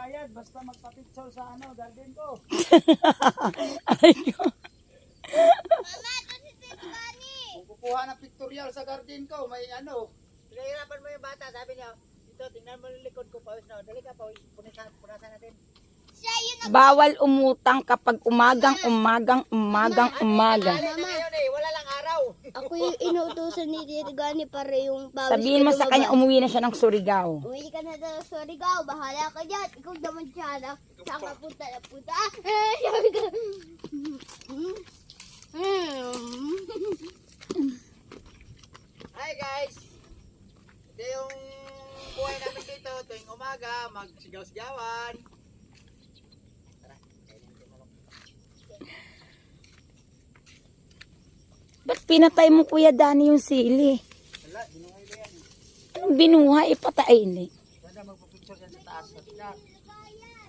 bayad, basta magpa-picture sa garden ko. Ay ko. Mama, ito si Tito Gani. Kung kukuha ng pictorial sa garden ko, may pinahirapan mo yung bata, sabi niya, dito, tingnan mo yung likod ko, pawis na. Dali ka, pawis, punasan natin. Siya yun ang... Bawal umutang kapag umaga. Mama, Wala lang araw. ako yung inuutosan ni Tito Gani para yung pawis Sabihin mo sa kanya, umuwi na siya ng Surigao. Uwi ka na daw sa Surigao, bahala ka dyan. Ikaw naman siya na. Saan ka punta na punta? Sabi ko. Hi guys! Ito yung buhay namin dito tuwing umaga, magsigaw-sigawan. Ba't pinatay mo, Kuya Dani, yung sili? Wala, binuhay na yan. Anong binuhay? Ipatayin eh. Sana magpapicture yan sa taas.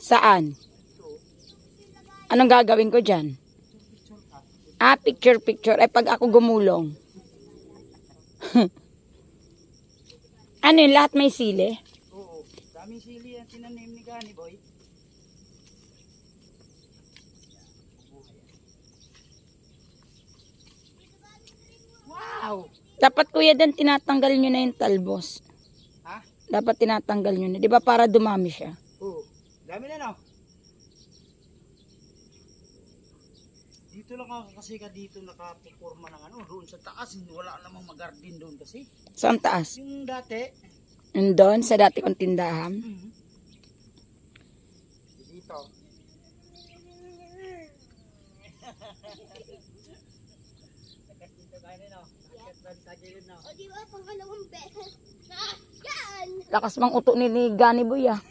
Saan? Anong gagawin ko dyan? Picture. Ay, pag ako gumulong. Ano yun? Lahat may sili? Oo, daming sili yan tinanim ni Gani Boy. Wow! Dapat, Kuya Dan, tinatanggal nyo na yung talbos. Ha? Dapat tinatanggal nyo na. Di ba para dumami siya? Oo, dami na no? Dito lang ako kasi dito nakapuporma ng doon sa taas, wala namang magardin doon kasi. Saan taas? Yung dati, Doon, sa dati kong tindahan. dito. Dito kayo no? Sa gilid no? O di ba, pangalawang beses na yan. Lakas mang uto ni Gani Boy ah.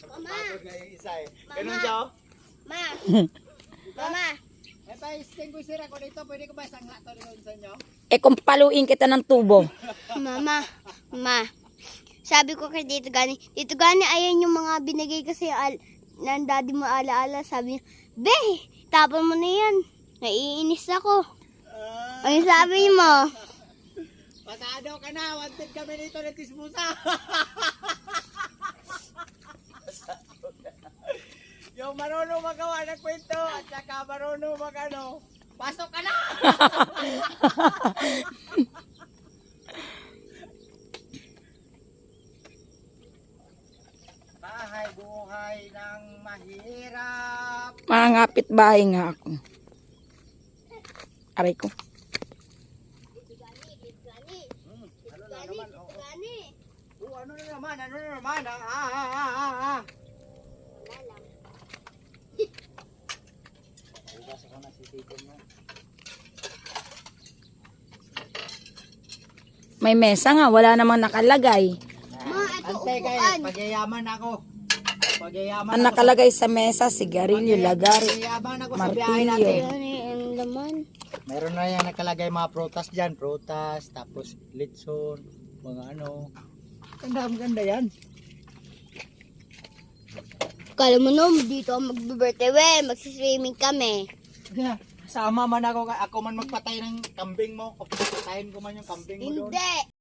Mama, Pagod nga yung isa eh. Mama. Ganun siya oh. ma. Mama, Eh pa, extinguisher ako dito, pwede ko ba isang lato doon sa inyo? Kung paluin kita ng tubo. Mama, sabi ko kay Tito Gani, ayan yung mga binigay kasi ng daddy mo alaala. Sabi niya, be, tapon mo na yan. Naiinis ako. Ay, sabi mo. Pasado ka na, wanted kami dito ng tismusa. Yung marunong magawa ng kwento at saka marunong pasok ka na! Bahay buhay ng mahirap. Mangapit bahay nga ako. Aray ko. Tito Gani. Ano na naman? Oo. Gani. Ano na naman? Wala lang. Bukas ako nasisipon mo. May mesa nga, wala namang nakalagay. Ma, ito Antay kayo, upuan. pagyayaman ako. Pagyayaman Ang nakalagay sa mesa, sigarilyo, lagari, Pagyayaman ako sa biyahe natin. martilyo. Gani, ang laman. Meron na yan nakalagay mga prutas dyan. Prutas, tapos litson, mga Ganda yan. Kala mo no, dito ako magbe-birthday, we. Magsiswimming kami. Sama man ako man magpatay ng kambing mo. Patayin ko man yung kambing mo doon. Hindi.